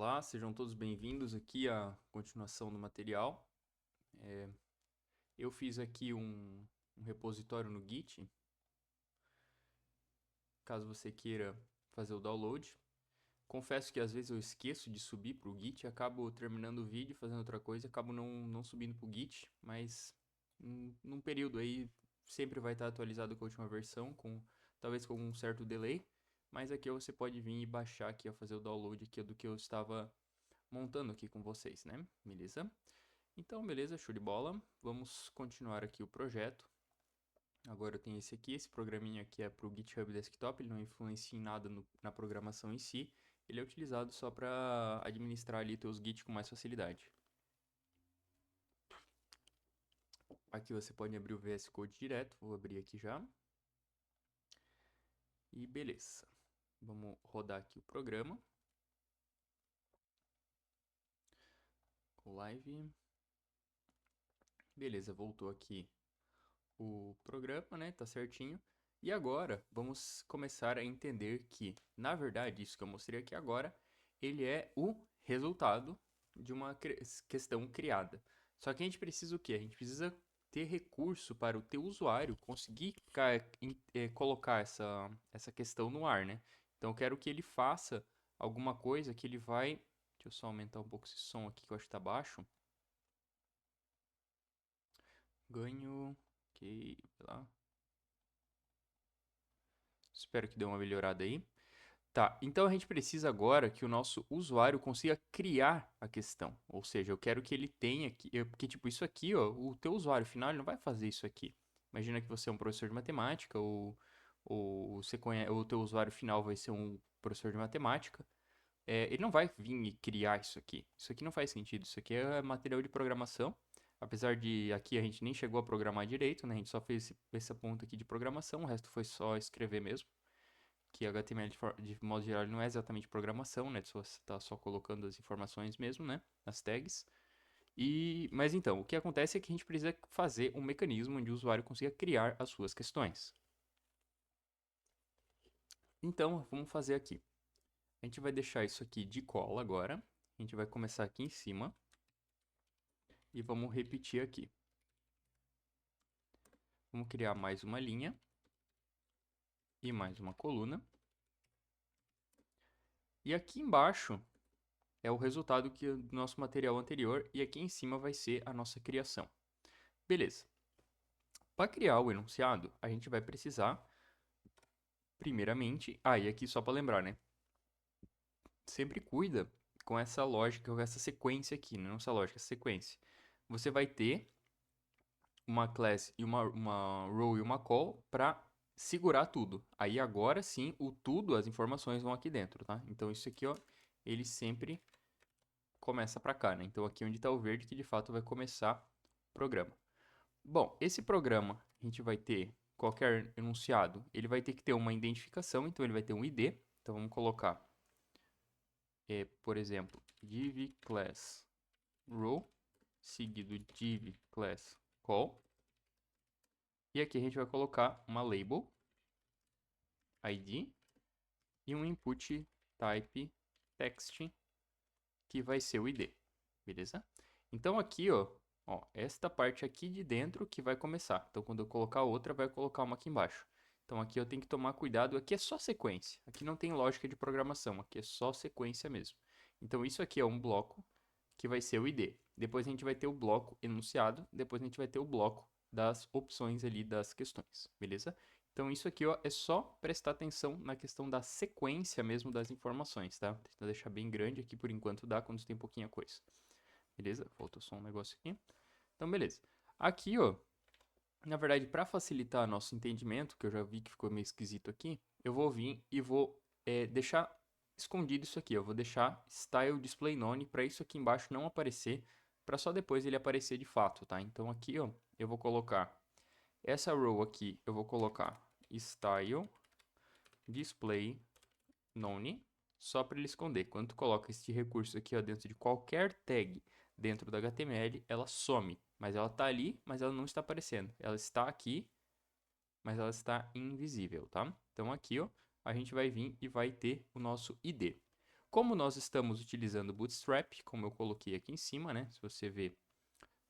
Olá, sejam todos bem-vindos aqui à continuação do material. Eu fiz aqui um repositório no Git, caso você queira fazer o download. Confesso que às vezes eu esqueço de subir para o Git, acabo terminando o vídeo, fazendo outra coisa, acabo não subindo para o Git, mas num período aí sempre vai estar atualizado com a última versão, talvez com um certo delay, mas aqui você pode vir e baixar aqui, fazer o download aqui do que eu estava montando aqui com vocês, né? Beleza? Então, beleza, show de bola. Vamos continuar aqui o projeto. Agora eu tenho esse aqui, esse programinha aqui é para o GitHub Desktop, ele não influencia em nada na programação em si. Ele é utilizado só para administrar ali teus Git com mais facilidade. Aqui você pode abrir o VS Code direto, vou abrir aqui já. E beleza. Vamos rodar aqui o programa. Com live. Beleza, voltou aqui o programa, né? Tá certinho. E agora, vamos começar a entender que, na verdade, isso que eu mostrei aqui agora, ele é o resultado de uma questão criada. Só que a gente precisa o quê? A gente precisa ter recurso para o teu usuário conseguir colocar essa questão no ar, né? Então, eu quero que ele faça alguma coisa que ele vai... Deixa eu só aumentar um pouco esse som aqui que eu acho que tá baixo. Ganho... Ok, vai lá. Espero que dê uma melhorada aí. Tá, então a gente precisa agora que o nosso usuário consiga criar a questão. Ou seja, eu quero que ele tenha aqui, porque tipo, isso aqui, ó, o teu usuário final ele não vai fazer isso aqui. Imagina que você é um professor de matemática, ou o teu usuário final vai ser um professor de matemática. Ele não vai vir e criar isso aqui. Isso aqui não faz sentido. Isso aqui é material de programação. Apesar de aqui a gente nem chegou a programar direito, né? A gente só fez esse ponto aqui de programação, o resto foi só escrever mesmo que HTML de modo geral não é exatamente programação, né? Você está só colocando as informações mesmo, né? As tags. Mas então, o que acontece é que a gente precisa fazer um mecanismo onde o usuário consiga criar as suas questões. Então, vamos fazer aqui. A gente vai deixar isso aqui de cola agora. A gente vai começar aqui em cima. E vamos repetir aqui. Vamos criar mais uma linha. E mais uma coluna. E aqui embaixo é o resultado do nosso material anterior. E aqui em cima vai ser a nossa criação. Beleza. Para criar o enunciado, a gente vai precisar, primeiramente, e aqui só para lembrar, né? Sempre cuida com essa lógica, com essa sequência aqui, né? Não essa lógica, essa sequência. Você vai ter uma class e uma row e uma call para segurar tudo. Aí agora sim, o tudo, as informações vão aqui dentro, tá? Então isso aqui, ó, ele sempre começa para cá, né? Então aqui onde está o verde que de fato vai começar o programa. Bom, esse programa a gente vai ter qualquer enunciado, ele vai ter que ter uma identificação, então ele vai ter um ID. Então vamos colocar, por exemplo, div class row seguido div class call. E aqui a gente vai colocar uma label ID e um input type text que vai ser o ID, beleza? Então aqui, ó, esta parte aqui de dentro que vai começar. Então, quando eu colocar outra, vai colocar uma aqui embaixo. Então, aqui eu tenho que tomar cuidado. Aqui é só sequência. Aqui não tem lógica de programação. Aqui é só sequência mesmo. Então, isso aqui é um bloco que vai ser o ID. Depois a gente vai ter o bloco enunciado. Depois a gente vai ter o bloco das opções ali das questões, beleza? Então, isso aqui ó, é só prestar atenção na questão da sequência mesmo das informações, tá? Vou tentar deixar bem grande aqui por enquanto dá, quando tem pouquinha coisa. Beleza? Faltou só um negócio aqui. Então, beleza. Aqui, ó, na verdade, para facilitar nosso entendimento, que eu já vi que ficou meio esquisito aqui, eu vou vir e vou deixar escondido isso aqui. Eu vou deixar style display none para isso aqui embaixo não aparecer, para só depois ele aparecer de fato, tá? Então aqui, ó, eu vou colocar essa row aqui, eu vou colocar style display none, só para ele esconder. Quando tu coloca este recurso aqui ó, dentro de qualquer tag dentro do HTML, ela some. Mas ela está ali, mas ela não está aparecendo. Ela está aqui, mas ela está invisível, tá? Então aqui ó, a gente vai vir e vai ter o nosso ID. como nós estamos utilizando Bootstrap, como eu coloquei aqui em cima, né? Se você ver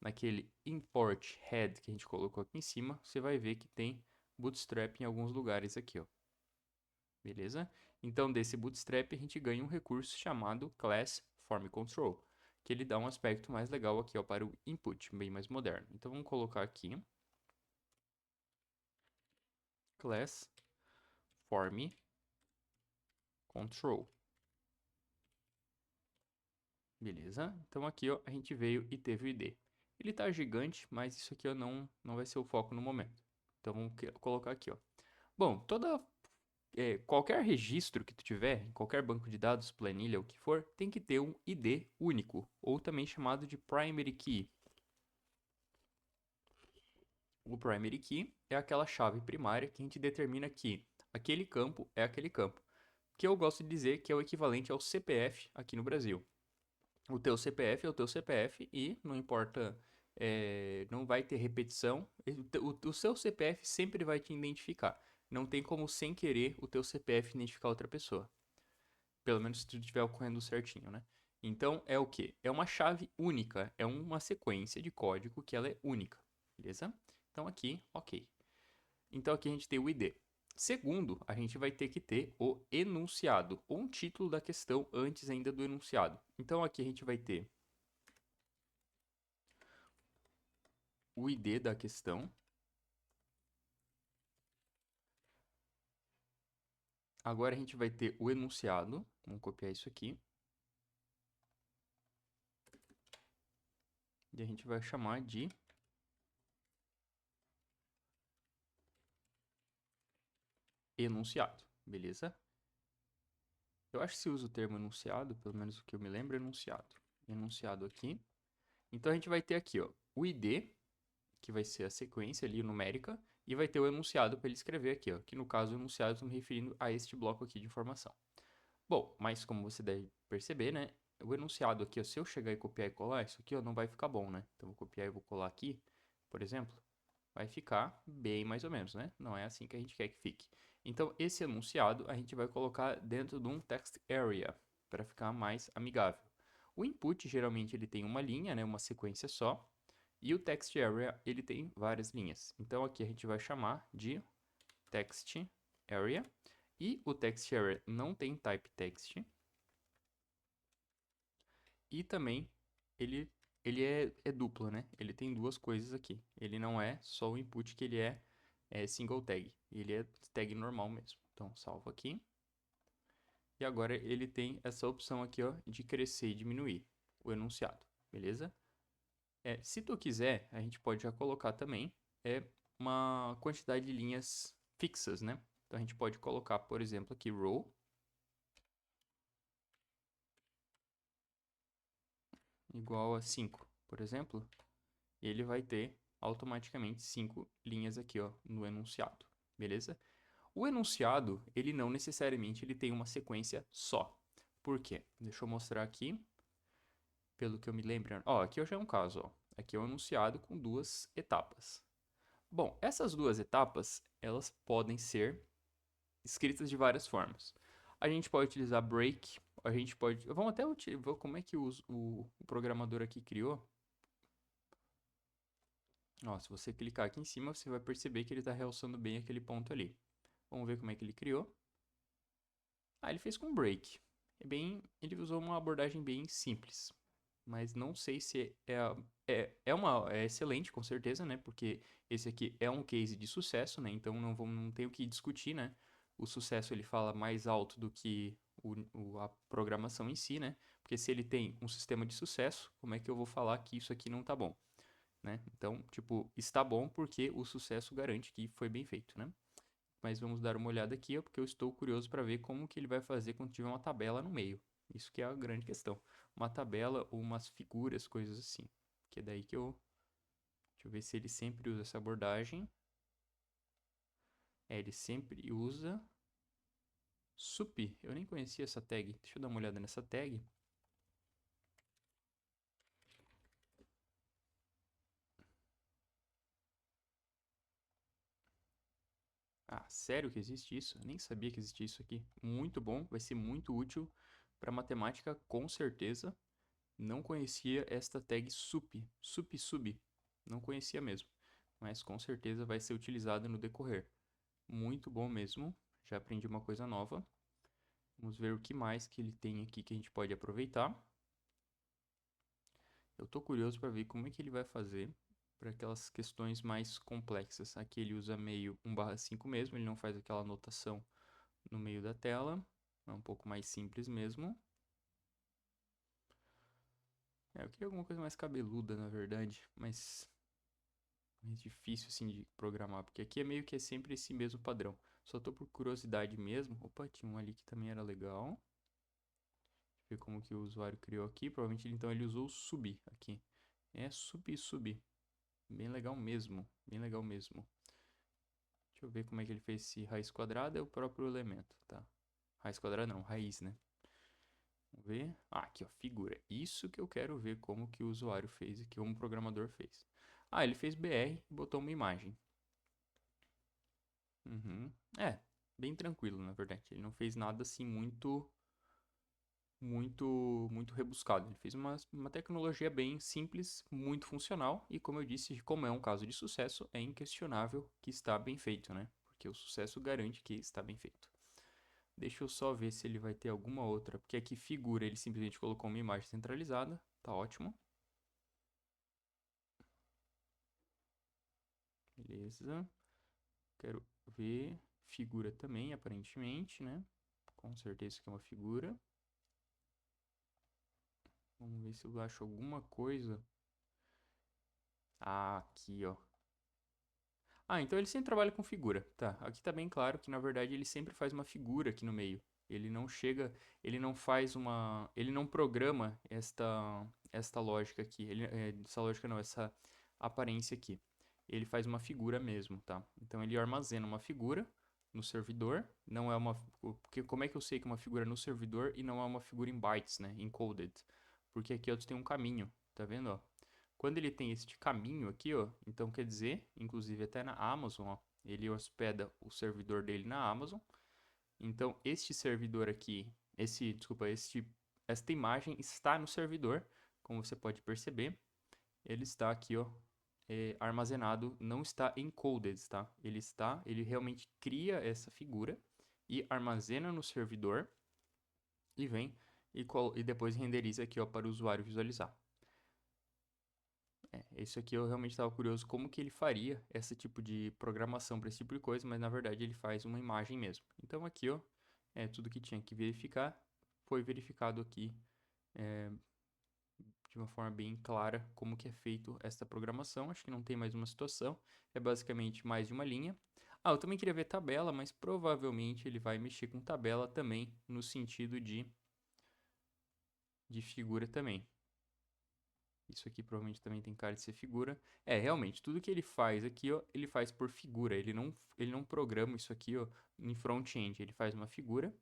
naquele import head que a gente colocou aqui em cima, você vai ver que tem Bootstrap em alguns lugares aqui, ó. Beleza? Então, desse Bootstrap, a gente ganha um recurso chamado Class Form Control, que ele dá um aspecto mais legal aqui, ó, para o input, bem mais moderno. Então, vamos colocar aqui Class Form Control. Beleza? Então, aqui, ó, a gente veio e teve o ID. Ele tá gigante, mas isso aqui ó, não vai ser o foco no momento. Então, vamos colocar aqui, ó. Bom, qualquer registro que tu tiver, em qualquer banco de dados, planilha, o que for, tem que ter um ID único, ou também chamado de primary key. O primary key é aquela chave primária que a gente determina que aquele campo é aquele campo, que eu gosto de dizer que é o equivalente ao CPF aqui no Brasil. O teu CPF é o teu CPF e não importa, não vai ter repetição, o seu CPF sempre vai te identificar. Não tem como, sem querer, o teu CPF identificar outra pessoa. Pelo menos se tu estiver ocorrendo certinho, né? Então, é o quê? É uma chave única, é uma sequência de código que ela é única, beleza? Então, aqui, ok. Então, aqui a gente tem o ID. Segundo, a gente vai ter que ter o enunciado, ou um título da questão antes ainda do enunciado. Então, aqui a gente vai ter o ID da questão. Agora a gente vai ter o enunciado. Vamos copiar isso aqui. E a gente vai chamar de enunciado, beleza? Eu acho que se usa o termo enunciado, pelo menos o que eu me lembro, é enunciado. Enunciado aqui. Então a gente vai ter aqui, ó, o ID, que vai ser a sequência ali numérica, e vai ter o enunciado para ele escrever aqui, ó, que no caso o enunciado estou me referindo a este bloco aqui de informação. Bom, mas como você deve perceber, né, o enunciado aqui, ó, se eu chegar e copiar e colar, isso aqui ó, não vai ficar bom, né? Então, vou copiar e vou colar aqui, por exemplo, vai ficar bem mais ou menos, né? Não é assim que a gente quer que fique. Então, esse enunciado a gente vai colocar dentro de um text area, para ficar mais amigável. O input, geralmente, ele tem uma linha, né, uma sequência só, e o text area, ele tem várias linhas. Então, aqui a gente vai chamar de text area, e o text area não tem type text, e também ele é duplo, né? Ele tem duas coisas aqui. Ele não é só o input que ele é single tag. Ele é tag normal mesmo. Então, salvo aqui. E agora ele tem essa opção aqui, ó, de crescer e diminuir o enunciado, beleza? Se tu quiser, a gente pode já colocar também uma quantidade de linhas fixas, né? Então, a gente pode colocar, por exemplo, aqui row igual a 5, por exemplo. E ele vai ter automaticamente 5 linhas aqui, ó, no enunciado, beleza? O enunciado, ele não necessariamente ele tem uma sequência só. Por quê? Deixa eu mostrar aqui, pelo que eu me lembro. Ó, aqui já é um caso, ó. Aqui é um enunciado com duas etapas. Bom, essas duas etapas, elas podem ser escritas de várias formas. A gente pode utilizar break, a gente pode... Vamos até utilizar como é que o programador aqui criou. Ó, se você clicar aqui em cima, você vai perceber que ele está realçando bem aquele ponto ali. Vamos ver como é que ele criou. Ah, ele fez com break. Ele usou uma abordagem bem simples. Mas não sei se é excelente, com certeza, né? Porque esse aqui é um case de sucesso, né? Então não tem o que discutir, né? O sucesso ele fala mais alto do que a programação em si, né? Porque se ele tem um sistema de sucesso, como é que eu vou falar que isso aqui não tá bom? Né? Então, tipo, está bom porque o sucesso garante que foi bem feito, né? Mas vamos dar uma olhada aqui, ó, porque eu estou curioso para ver como que ele vai fazer quando tiver uma tabela no meio. Isso que é a grande questão. Uma tabela ou umas figuras, coisas assim. Que é daí que eu... Deixa eu ver se ele sempre usa essa abordagem. Ele sempre usa sup. Eu nem conhecia essa tag. Deixa eu dar uma olhada nessa tag. Ah, sério que existe isso? Eu nem sabia que existia isso aqui. Muito bom, vai ser muito útil Para matemática, com certeza, não conhecia esta tag sub. Não conhecia mesmo, mas com certeza vai ser utilizada no decorrer. Muito bom mesmo, já aprendi uma coisa nova. Vamos ver o que mais que ele tem aqui que a gente pode aproveitar. Eu estou curioso para ver como é que ele vai fazer para aquelas questões mais complexas. Aqui ele usa meio 1/5 mesmo, ele não faz aquela anotação no meio da tela. É um pouco mais simples mesmo. Eu queria alguma coisa mais cabeluda, na verdade, mas mais difícil assim de programar, porque aqui é meio que sempre esse mesmo padrão. Só tô por curiosidade mesmo. Opa, tinha um ali que também era legal. Deixa eu ver como que o usuário criou aqui. Provavelmente então ele usou o sub aqui. É sub. Bem legal mesmo, bem legal mesmo. Deixa eu ver como é que ele fez esse raiz quadrada, é o próprio elemento, tá? Raiz quadrada não, raiz, né? Vamos ver. Ah, aqui ó, figura. Isso que eu quero ver como que o usuário fez aqui, como o programador fez. Ah, ele fez BR e botou uma imagem. É, bem tranquilo, na verdade. Ele não fez nada assim muito rebuscado. Ele fez uma tecnologia bem simples, muito funcional. E como eu disse, como é um caso de sucesso, é inquestionável que está bem feito, né? Porque o sucesso garante que está bem feito. Deixa eu só ver se ele vai ter alguma outra. Porque aqui figura, ele simplesmente colocou uma imagem centralizada. Tá ótimo. Beleza. Quero ver figura também, aparentemente, né? Com certeza que é uma figura. Vamos ver se eu acho alguma coisa. Ah, aqui, ó. Ah, então ele sempre trabalha com figura. Tá, aqui tá bem claro que na verdade ele sempre faz uma figura aqui no meio. Ele não chega, ele não faz uma, ele não programa esta lógica aqui. Essa lógica não, essa aparência aqui. Ele faz uma figura mesmo, tá? Então ele armazena uma figura no servidor, não é uma, porque como é que eu sei que é uma figura no servidor e não é uma figura em bytes, né, encoded? Porque aqui tem um caminho, tá vendo, ó? Quando ele tem este caminho aqui, ó, então quer dizer, inclusive até na Amazon, ó, ele hospeda o servidor dele na Amazon. Então, este servidor aqui, esta imagem está no servidor, como você pode perceber. Ele está aqui, ó, armazenado, não está encoded, tá? Ele realmente cria essa figura e armazena no servidor e vem e depois renderiza aqui, ó, para o usuário visualizar. Isso aqui eu realmente estava curioso como que ele faria esse tipo de programação para esse tipo de coisa, mas na verdade ele faz uma imagem mesmo. Então aqui, ó, tudo que tinha que verificar foi verificado aqui de uma forma bem clara como que é feito esta programação. Acho que não tem mais uma situação, é basicamente mais de uma linha. Ah, eu também queria ver tabela, mas provavelmente ele vai mexer com tabela também no sentido de figura também. Isso aqui provavelmente também tem cara de ser figura. Realmente, tudo que ele faz aqui, ó, ele faz por figura. Ele não programa isso aqui, ó, em front-end. Ele faz uma figura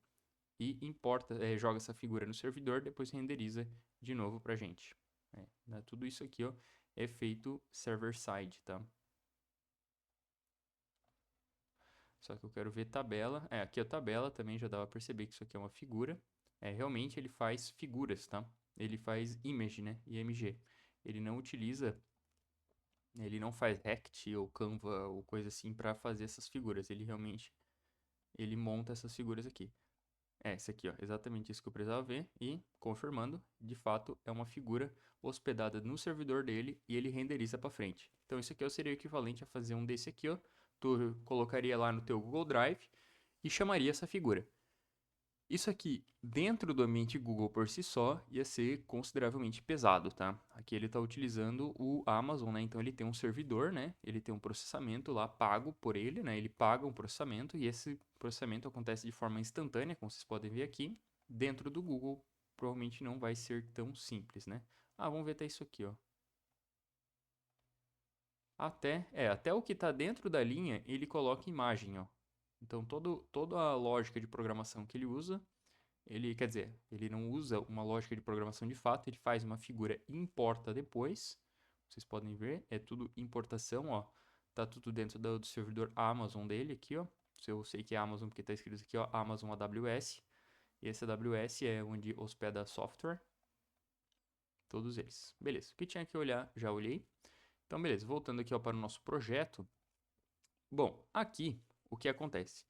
e importa, joga essa figura no servidor, depois renderiza de novo pra gente. Né? Tudo isso aqui, ó, é feito server-side, tá? Só que eu quero ver tabela. Aqui a tabela também já dá pra perceber que isso aqui é uma figura. Realmente ele faz figuras, tá? Ele faz image, né? IMG. Ele não utiliza Ele não faz Rect ou Canva ou coisa assim para fazer essas figuras. Ele monta essas figuras aqui. Esse aqui, ó, exatamente isso que eu precisava ver. E, confirmando, de fato, é uma figura hospedada no servidor dele e ele renderiza para frente. Então, isso aqui ó, seria o equivalente a fazer um desse aqui, ó. Tu colocaria lá no teu Google Drive e chamaria essa figura. Isso aqui, dentro do ambiente Google por si só, ia ser consideravelmente pesado, tá? Aqui ele está utilizando o Amazon, né? Então ele tem um servidor, né? Ele tem um processamento lá pago por ele, né? Ele paga um processamento e esse processamento acontece de forma instantânea, como vocês podem ver aqui. Dentro do Google, provavelmente não vai ser tão simples, né? Vamos ver até isso aqui, ó. Até o que está dentro da linha, ele coloca imagem, ó. Então, toda a lógica de programação que ele usa quer dizer, ele não usa uma lógica de programação de fato, ele faz uma figura e importa depois. Vocês podem ver, é tudo importação, ó. Tá tudo dentro do servidor Amazon dele aqui, ó. Eu sei que é Amazon porque tá escrito aqui, ó, Amazon AWS. E esse AWS é onde hospeda software. Todos eles. Beleza. O que tinha que olhar, já olhei. Então, beleza. Voltando aqui ó, para o nosso projeto. Bom, aqui o que acontece?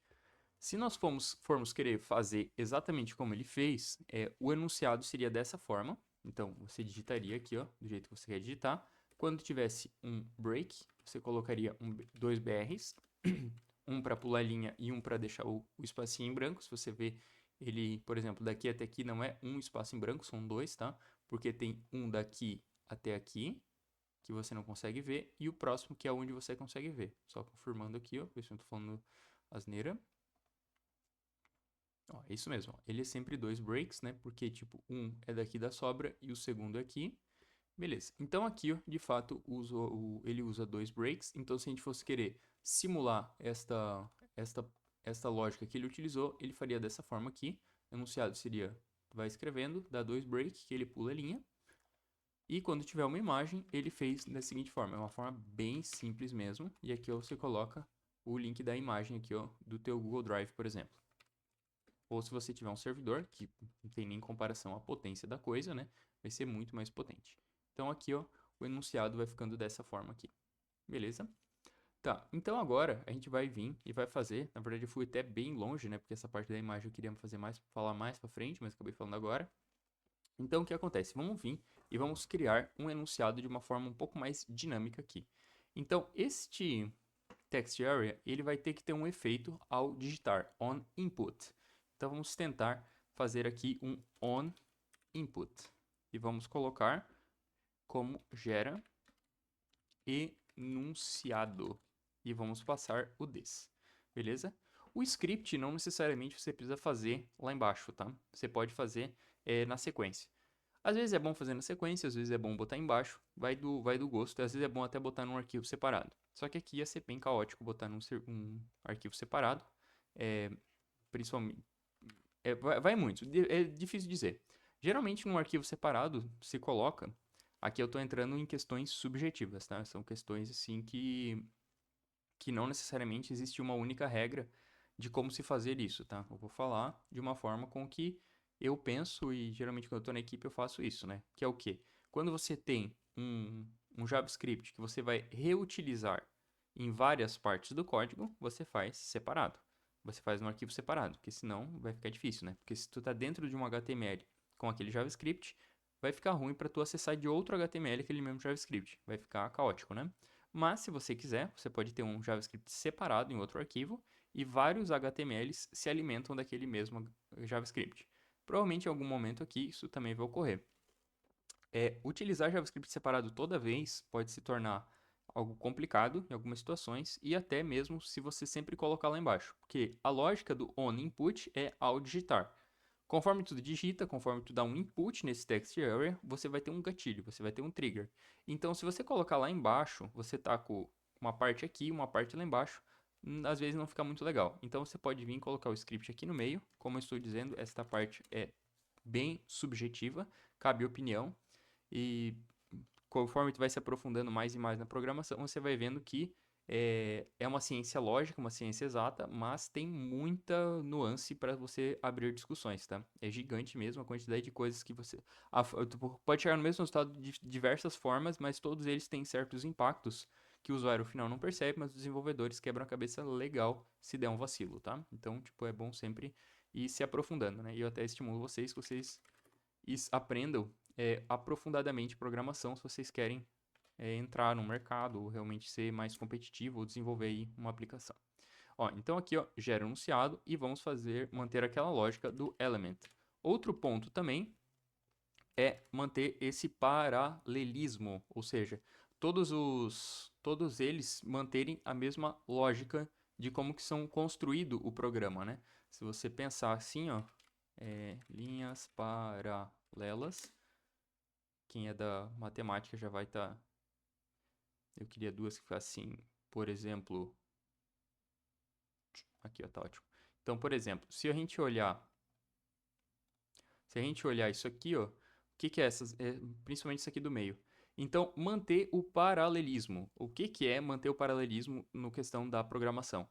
Se nós formos querer fazer exatamente como ele fez, o enunciado seria dessa forma. Então, você digitaria aqui, ó, do jeito que você quer digitar. Quando tivesse um break, você colocaria dois BRs, um para pular a linha e um para deixar o espacinho em branco. Se você vê ele, por exemplo, daqui até aqui não é um espaço em branco, são dois, tá? Porque tem um daqui até aqui, que você não consegue ver, e o próximo que é onde você consegue ver. Só confirmando aqui, ó, ver se eu não tô falando asneira. Ó, é isso mesmo, ó. Ele é sempre dois breaks, né? Porque, tipo, um é daqui da sobra e o segundo é aqui. Beleza. Então, aqui, ó, de fato, ele usa dois breaks. Então, se a gente fosse querer simular esta lógica que ele utilizou, ele faria dessa forma aqui. O enunciado seria, vai escrevendo, dá dois breaks, que ele pula a linha. E quando tiver uma imagem, ele fez da seguinte forma. É uma forma bem simples mesmo. E aqui, ó, você coloca o link da imagem aqui, ó, do teu Google Drive, por exemplo. Ou se você tiver um servidor, que não tem nem comparação à potência da coisa, né? Vai ser muito mais potente. Então aqui, ó, o enunciado vai ficando dessa forma aqui. Beleza? Tá, então agora a gente vai vir e vai fazer, na verdade eu fui até bem longe, né? Porque essa parte da imagem eu queria fazer mais, falar mais pra frente, mas acabei falando agora. Então o que acontece? Vamos vir e vamos criar um enunciado de uma forma um pouco mais dinâmica aqui. Então este text area, ele vai ter que ter um efeito ao digitar, on input. Então, vamos tentar fazer aqui um on input. E vamos colocar como gera enunciado. E vamos passar o this. Beleza? O script não necessariamente você precisa fazer lá embaixo, tá? Você pode fazer na sequência. Às vezes é bom fazer na sequência, às vezes é bom botar embaixo, vai do gosto, às vezes é bom até botar num arquivo separado. Só que aqui ia ser bem caótico botar num arquivo separado, principalmente, vai muito, é difícil dizer. Geralmente num arquivo separado se coloca, aqui eu estou entrando em questões subjetivas, tá? São questões assim que não necessariamente existe uma única regra de como se fazer isso, tá? Eu vou falar de uma forma com que eu penso e geralmente quando eu estou na equipe eu faço isso, né? Que é o quê? Quando você tem um JavaScript que você vai reutilizar em várias partes do código, você faz separado. Você faz num arquivo separado, porque senão vai ficar difícil, né? Porque se tu está dentro de um HTML com aquele JavaScript, vai ficar ruim para tu acessar de outro HTML aquele mesmo JavaScript. Vai ficar caótico, né? Mas, se você quiser, você pode ter um JavaScript separado em outro arquivo e vários HTMLs se alimentam daquele mesmo JavaScript. Provavelmente em algum momento aqui isso também vai ocorrer. Utilizar JavaScript separado toda vez pode se tornar algo complicado em algumas situações e até mesmo se você sempre colocar lá embaixo, porque a lógica do onInput é ao digitar. Conforme tu digita, conforme tu dá um input nesse text area, você vai ter um gatilho, você vai ter um trigger. Então, se você colocar lá embaixo, você tá com uma parte aqui, uma parte lá embaixo, às vezes não fica muito legal. Então, você pode vir e colocar o script aqui no meio. Como eu estou dizendo, esta parte é bem subjetiva, cabe opinião. E conforme tu vai se aprofundando mais e mais na programação, você vai vendo que é uma ciência lógica, uma ciência exata, mas tem muita nuance para você abrir discussões, tá? É gigante mesmo a quantidade de coisas que você... tu pode chegar no mesmo resultado de diversas formas, mas todos eles têm certos impactos que o usuário final não percebe, mas os desenvolvedores quebram a cabeça legal se der um vacilo, tá? Então, tipo, é bom sempre ir se aprofundando, né? E eu até estimulo vocês que vocês aprendam aprofundadamente programação se vocês querem entrar no mercado, ou realmente ser mais competitivo, ou desenvolver aí uma aplicação. Ó, então aqui, ó, gera enunciado e vamos manter aquela lógica do element. Outro ponto também é manter esse paralelismo, ou seja, todos eles manterem a mesma lógica de como que são construído o programa, né? Se você pensar assim, ó, linhas paralelas, quem é da matemática já vai estar... Eu queria duas que ficassem, por exemplo... Aqui, ó, tá ótimo. Então, por exemplo, se a gente olhar isso aqui, ó, o que é essas? Principalmente isso aqui do meio. Então, manter o paralelismo. O que é manter o paralelismo no questão da programação?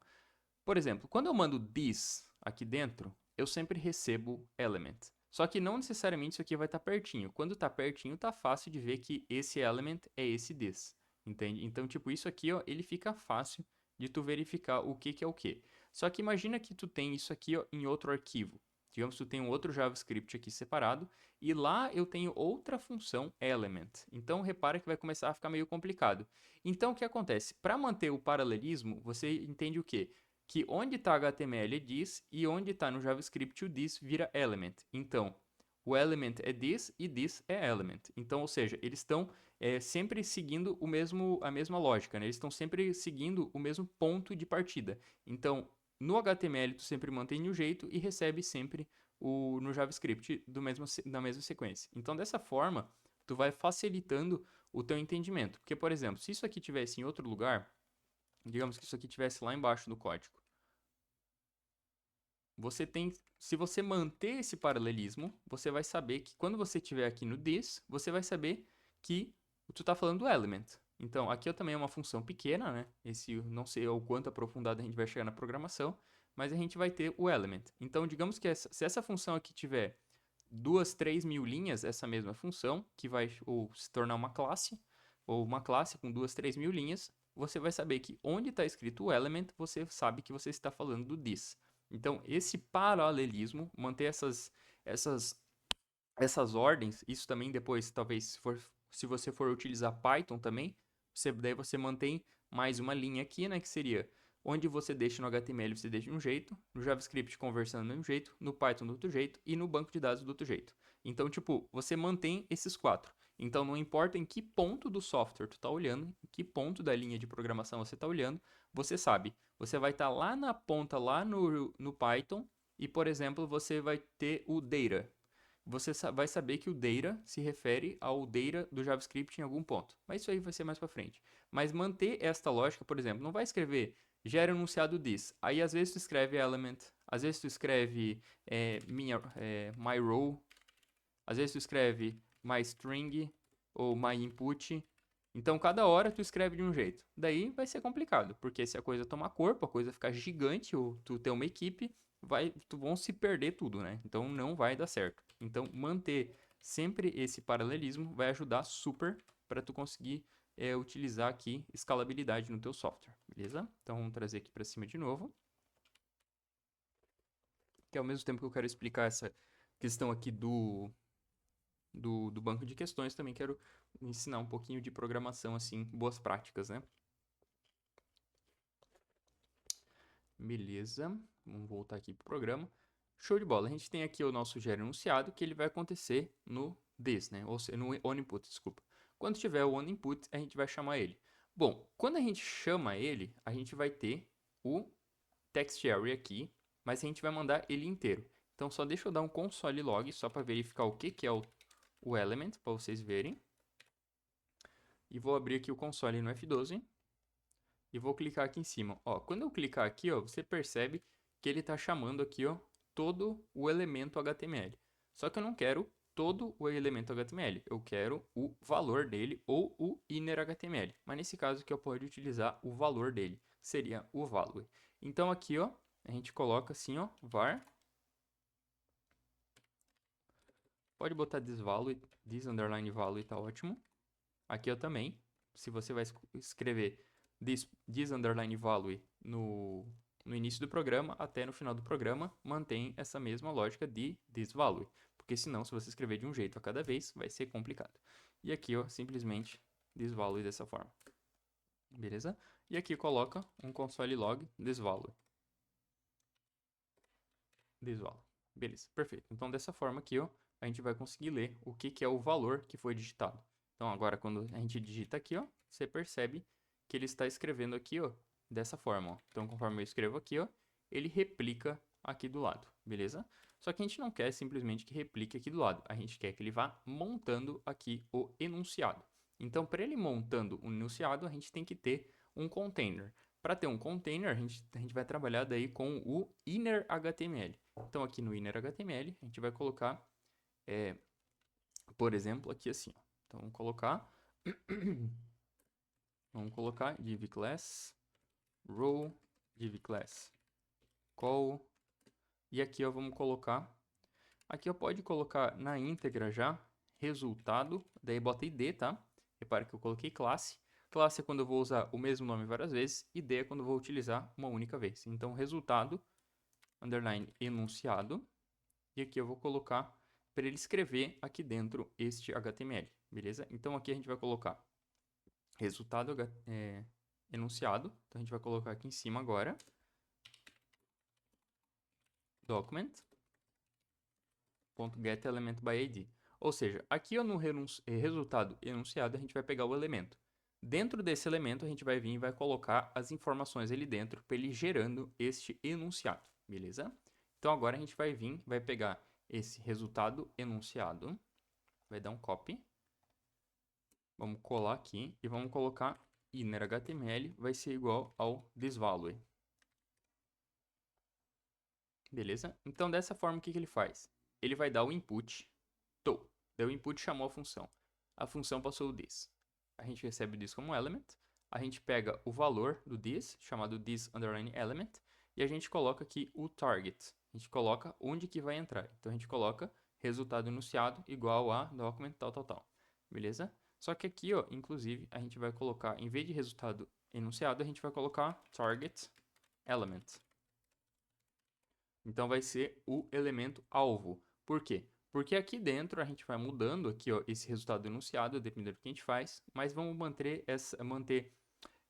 Por exemplo, quando eu mando this aqui dentro, eu sempre recebo element. Só que não necessariamente isso aqui vai estar pertinho. Quando está pertinho, tá fácil de ver que esse element é esse this, entende? Então, tipo, isso aqui, ó, ele fica fácil de tu verificar o que é o que. Só que imagina que tu tem isso aqui, ó, em outro arquivo. Digamos que tu tem um outro JavaScript aqui separado e lá eu tenho outra função element. Então, repara que vai começar a ficar meio complicado. Então, o que acontece? Para manter o paralelismo, você entende o quê? Que onde está HTML é this e onde está no JavaScript o this vira element. Então, o element é this e this é element. Então, ou seja, eles estão sempre seguindo a mesma lógica, né? Eles estão sempre seguindo o mesmo ponto de partida. Então, no HTML tu sempre mantém de um jeito e recebe sempre no JavaScript da mesma sequência. Então, dessa forma, tu vai facilitando o teu entendimento. Porque, por exemplo, se isso aqui tivesse em outro lugar, digamos que isso aqui tivesse lá embaixo no código, se você manter esse paralelismo, você vai saber que quando você estiver aqui no this, você vai saber que tu está falando do element. Então, aqui também é uma função pequena, né? Não sei o quanto aprofundado a gente vai chegar na programação, mas a gente vai ter o element. Então, digamos que se essa função aqui tiver 2, 3 mil linhas, essa mesma função, que vai se tornar uma classe, ou uma classe com 2, 3 mil linhas, você vai saber que onde está escrito o element, você sabe que você está falando do this. Então, esse paralelismo, manter essas ordens, isso também depois, talvez, se você for utilizar Python também, daí você mantém mais uma linha aqui, né, que seria onde você deixa no HTML, você deixa de um jeito, no JavaScript conversando de um jeito, no Python do outro jeito e no banco de dados do outro jeito. Então, tipo, você mantém esses 4. Então, não importa em que ponto do software tu está olhando, em que ponto da linha de programação você está olhando, você sabe. Você vai estar lá na ponta, lá no Python, e, por exemplo, você vai ter o data. Você vai saber que o data se refere ao data do JavaScript em algum ponto. Mas isso aí vai ser mais para frente. Mas manter esta lógica, por exemplo, não vai escrever gera enunciado this. Aí às vezes tu escreve element, às vezes tu escreve my row, às vezes tu escreve my string ou my input. Então cada hora tu escreve de um jeito. Daí vai ser complicado, porque se a coisa tomar corpo, a coisa ficar gigante, ou tu ter uma equipe, vão se perder tudo, né? Então não vai dar certo. Então manter sempre esse paralelismo vai ajudar super para tu conseguir utilizar aqui escalabilidade no teu software, beleza? Então vamos trazer aqui para cima de novo. Que ao mesmo tempo que eu quero explicar essa questão aqui do banco de questões, também quero ensinar um pouquinho de programação, assim, boas práticas, né? Beleza, vamos voltar aqui para o programa. Show de bola, a gente tem aqui o nosso gera enunciado, que ele vai acontecer no this, né? Ou seja, no onInput, desculpa. Quando tiver o onInput, a gente vai chamar ele. Bom, quando a gente chama ele, a gente vai ter o text array aqui, mas a gente vai mandar ele inteiro. Então, só deixa eu dar um console log, só para verificar o que é o element, para vocês verem. E vou abrir aqui o console no F12. E vou clicar aqui em cima. Ó, quando eu clicar aqui, ó, você percebe que ele está chamando aqui, ó, todo o elemento HTML. Só que eu não quero todo o elemento HTML. Eu quero o valor dele ou o inner HTML. Mas nesse caso aqui eu posso utilizar o valor dele. Seria o value. Então aqui, ó, a gente coloca assim, ó, var. Pode botar this value, this underline value, tá ótimo. Aqui eu também. Se você vai escrever this underline value no início do programa até no final do programa, mantém essa mesma lógica de this value. Porque senão, se você escrever de um jeito a cada vez, vai ser complicado. E aqui, ó, simplesmente this value dessa forma. Beleza? E aqui coloca um console log this value. This value. Beleza, perfeito. Então, dessa forma aqui, ó, a gente vai conseguir ler o que é o valor que foi digitado. Então, agora, quando a gente digita aqui, ó, você percebe que ele está escrevendo aqui, ó, dessa forma, ó. Então, conforme eu escrevo aqui, ó, ele replica aqui do lado, beleza? Só que a gente não quer simplesmente que replique aqui do lado. A gente quer que ele vá montando aqui o enunciado. Então, para ele montando o enunciado, a gente tem que ter um container. Para ter um container, a gente vai trabalhar daí com o inner HTML. Então, aqui no inner HTML, a gente vai colocar, por exemplo, aqui assim, ó. Então, vamos colocar div class row, div class call, E aqui, ó, vamos colocar... Aqui, eu pode colocar na íntegra já, resultado, daí bota ID, tá? Repara que eu coloquei classe. Classe é quando eu vou usar o mesmo nome várias vezes, ID é quando eu vou utilizar uma única vez. Então, resultado, underline, enunciado. E aqui eu vou colocar para ele escrever aqui dentro este HTML, beleza? Então, aqui a gente vai colocar resultado enunciado. Então, a gente vai colocar aqui em cima agora, document.getElementById. Ou seja, aqui no resultado enunciado, a gente vai pegar o elemento. Dentro desse elemento, a gente vai vir e vai colocar as informações ali dentro, para ele gerando este enunciado, beleza? Então, agora a gente vai vir, vai pegar esse resultado enunciado, vai dar um copy, vamos colar aqui e vamos colocar innerHTML vai ser igual ao thisValue. Beleza? Então, dessa forma, o que ele faz? Ele vai dar o input, deu o input, chamou a função. A função passou o this. A gente recebe o this como element, a gente pega o valor do this, chamado this_element, e a gente coloca aqui o target. A gente coloca onde que vai entrar. Então, a gente coloca resultado enunciado igual a document tal. Beleza? Só que aqui, ó, inclusive, a gente vai colocar, em vez de resultado enunciado, a gente vai colocar target element. Então, vai ser o elemento alvo. Por quê? Porque aqui dentro a gente vai mudando aqui, ó, esse resultado enunciado, dependendo do que a gente faz, mas vamos manter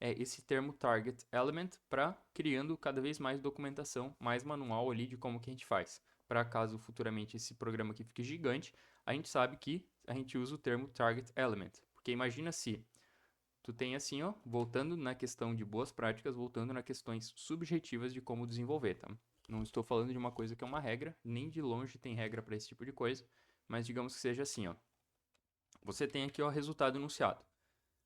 esse termo target element para criando cada vez mais documentação, mais manual ali de como que a gente faz. Para caso futuramente esse programa aqui fique gigante, a gente sabe que a gente usa o termo target element. Porque imagina se tu tem assim, ó, voltando na questão de boas práticas, voltando nas questões subjetivas de como desenvolver, tá? Não estou falando de uma coisa que é uma regra, nem de longe tem regra para esse tipo de coisa, mas digamos que seja assim, ó. Você tem aqui o resultado enunciado.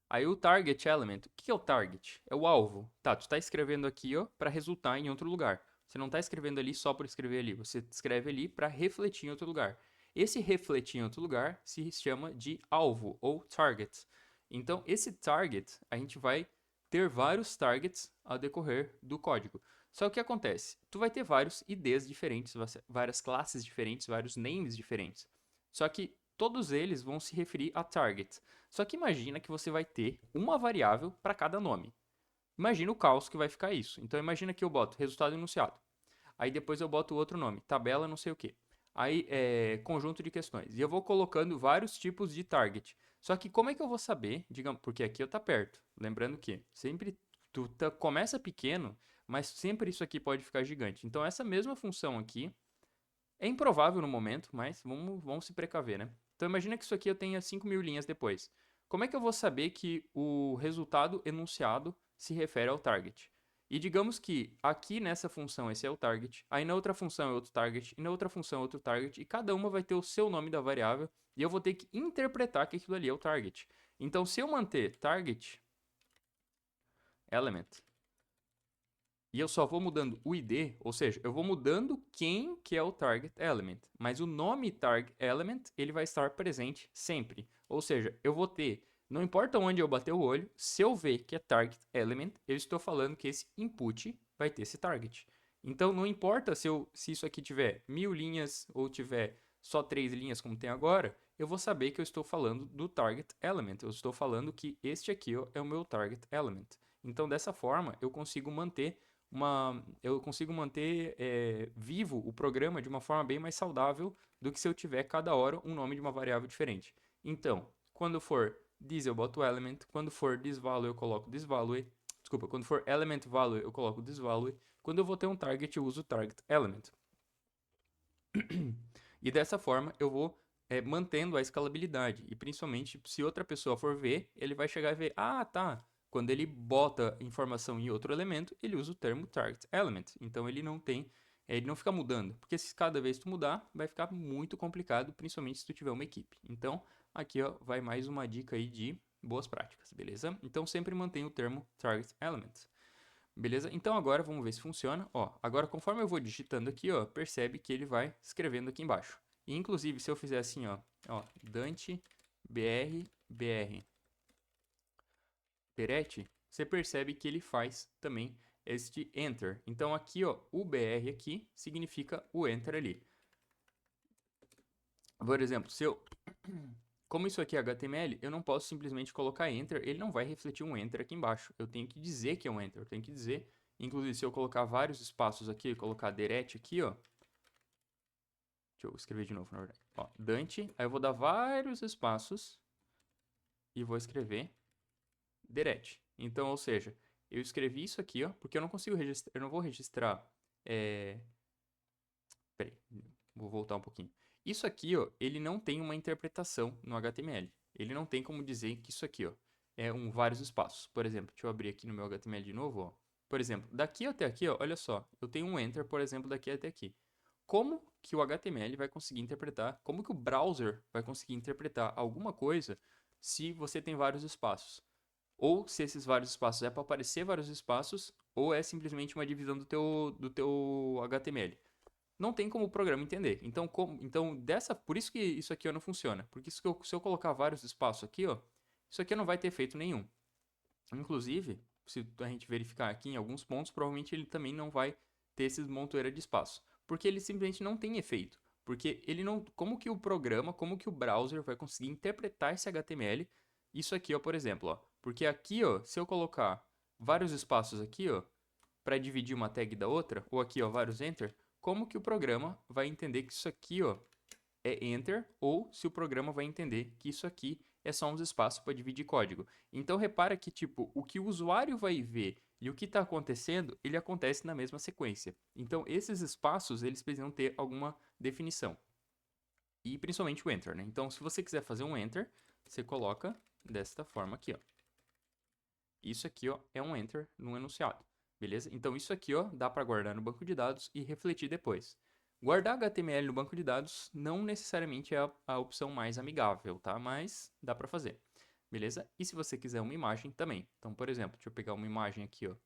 Aí o target element, o que é o target? É o alvo. Tá, tu está escrevendo aqui, ó, para resultar em outro lugar. Você não está escrevendo ali só por escrever ali, você escreve ali para refletir em outro lugar. Esse refletir em outro lugar se chama de alvo ou target. Então, esse target, a gente vai ter vários targets ao decorrer do código. Só que o que acontece? Tu vai ter vários IDs diferentes, várias classes diferentes, vários names diferentes. Só que todos eles vão se referir a target. Só que imagina que você vai ter uma variável para cada nome. Imagina o caos que vai ficar isso. Então imagina que eu boto resultado enunciado. Aí depois eu boto outro nome, tabela não sei o que. Aí conjunto de questões. E eu vou colocando vários tipos de target. Só que como é que eu vou saber, digamos, porque aqui eu tá perto. Lembrando que sempre começa pequeno, mas sempre isso aqui pode ficar gigante. Então essa mesma função aqui é improvável no momento, mas vamos se precaver, né? Então imagina que isso aqui eu tenha 5.000 linhas depois. Como é que eu vou saber que o resultado enunciado se refere ao target? E digamos que aqui nessa função esse é o target, aí na outra função é outro target, e na outra função é outro target, e cada uma vai ter o seu nome da variável, e eu vou ter que interpretar que aquilo ali é o target. Então, se eu manter target element e eu só vou mudando o ID, ou seja, eu vou mudando quem que é o target element, mas o nome target element ele vai estar presente sempre. Ou seja, eu vou ter, não importa onde eu bater o olho, se eu ver que é target element, eu estou falando que esse input vai ter esse target. Então não importa se isso aqui tiver 1.000 linhas ou tiver só 3 linhas como tem agora, eu vou saber que eu estou falando do target element. Eu estou falando que este aqui ó, é o meu target element. Então dessa forma eu consigo manter vivo o programa de uma forma bem mais saudável do que se eu tiver cada hora um nome de uma variável diferente. Então, quando for this eu boto element, quando for thisValue eu coloco thisValue, desculpa, quando for element value eu coloco thisValue, quando eu vou ter um target eu uso target element. E dessa forma eu vou mantendo a escalabilidade. E principalmente, se outra pessoa for ver, ele vai chegar e ver, ah, tá, quando ele bota informação em outro elemento, ele usa o termo target element. Então ele não fica mudando, porque se cada vez tu mudar, vai ficar muito complicado, principalmente se tu tiver uma equipe. Então, aqui ó, vai mais uma dica aí de boas práticas, beleza? Então sempre mantenha o termo target element. Beleza? Então agora vamos ver se funciona. Ó, agora conforme eu vou digitando aqui, ó, percebe que ele vai escrevendo aqui embaixo. E, inclusive, se eu fizer assim, ó, Dante BR Peretti, você percebe que ele faz também este enter. Então aqui, ó, o BR aqui significa o enter ali. Por exemplo, se eu... Como isso aqui é HTML, eu não posso simplesmente colocar enter, ele não vai refletir um enter aqui embaixo. Eu tenho que dizer que é um enter, eu tenho que dizer... Inclusive, se eu colocar vários espaços aqui, colocar direct aqui, ó. Deixa eu escrever de novo, na verdade. Ó, Dante, aí eu vou dar vários espaços e vou escrever direct. Então, ou seja, eu escrevi isso aqui, ó, porque eu não consigo registrar, eu não vou registrar... Peraí, vou voltar um pouquinho. Isso aqui, ó, ele não tem uma interpretação no HTML. Ele não tem como dizer que isso aqui, ó, é vários espaços. Por exemplo, deixa eu abrir aqui no meu HTML de novo, ó. Por exemplo, daqui até aqui, ó, olha só, eu tenho um enter, por exemplo, daqui até aqui. Como que o HTML vai conseguir interpretar, como que o browser vai conseguir interpretar alguma coisa se você tem vários espaços? Ou se esses vários espaços é para aparecer vários espaços, ou é simplesmente uma divisão do teu HTML. Não tem como o programa entender. Então, por isso que isso aqui ó, não funciona. Porque se eu colocar vários espaços aqui, ó, isso aqui não vai ter efeito nenhum. Inclusive, se a gente verificar aqui em alguns pontos, provavelmente ele também não vai ter esses montoeira de espaço. Porque ele simplesmente não tem efeito. Porque ele não. Como que o programa, como que o browser vai conseguir interpretar esse HTML? Isso aqui, ó, por exemplo, ó. Porque aqui, ó, se eu colocar vários espaços aqui, ó, para dividir uma tag da outra, ou aqui, ó, vários enter, como que o programa vai entender que isso aqui, ó, é enter, ou se o programa vai entender que isso aqui é só uns espaços para dividir código. Então, repara que, tipo, o que o usuário vai ver e o que está acontecendo, ele acontece na mesma sequência. Então, esses espaços, eles precisam ter alguma definição. E principalmente o enter, né? Então, se você quiser fazer um enter, você coloca desta forma aqui, ó. Isso aqui, ó, é um enter no enunciado. Beleza? Então, isso aqui, ó, dá para guardar no banco de dados e refletir depois. Guardar HTML no banco de dados não necessariamente é a opção mais amigável, tá? Mas dá para fazer. Beleza? E se você quiser uma imagem também. Então, por exemplo, deixa eu pegar uma imagem aqui, ó.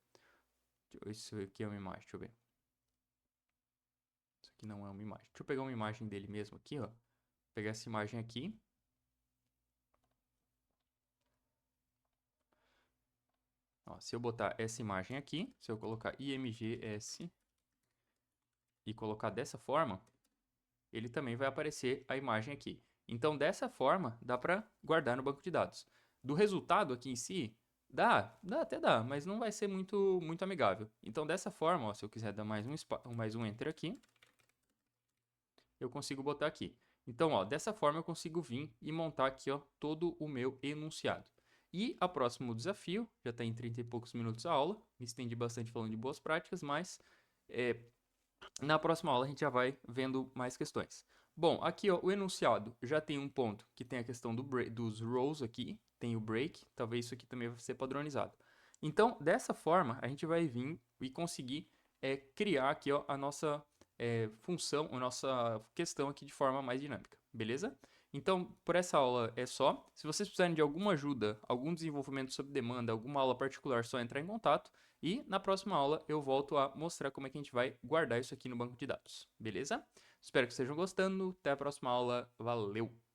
Isso aqui é uma imagem, deixa eu ver. Isso aqui não é uma imagem. Deixa eu pegar uma imagem dele mesmo aqui, ó. Vou pegar essa imagem aqui. Ó, se eu botar essa imagem aqui, se eu colocar imgs e colocar dessa forma, ele também vai aparecer a imagem aqui. Então, dessa forma, dá para guardar no banco de dados. Do resultado aqui em si, até dá, mas não vai ser muito amigável. Então, dessa forma, ó, se eu quiser dar mais um enter aqui, eu consigo botar aqui. Então, ó, dessa forma eu consigo vir e montar aqui, ó, todo o meu enunciado. E o próximo desafio, já está em 30 e poucos minutos a aula, me estendi bastante falando de boas práticas, mas na próxima aula a gente já vai vendo mais questões. Bom, aqui ó, o enunciado já tem um ponto que tem a questão dos rows aqui, tem o break, talvez isso aqui também vai ser padronizado. Então, dessa forma, a gente vai vir e conseguir criar aqui ó, a nossa função, a nossa questão aqui de forma mais dinâmica, beleza? Então, por essa aula é só. Se vocês precisarem de alguma ajuda, algum desenvolvimento sob demanda, alguma aula particular, só entrar em contato. E na próxima aula eu volto a mostrar como é que a gente vai guardar isso aqui no banco de dados, beleza? Espero que estejam gostando. Até a próxima aula. Valeu!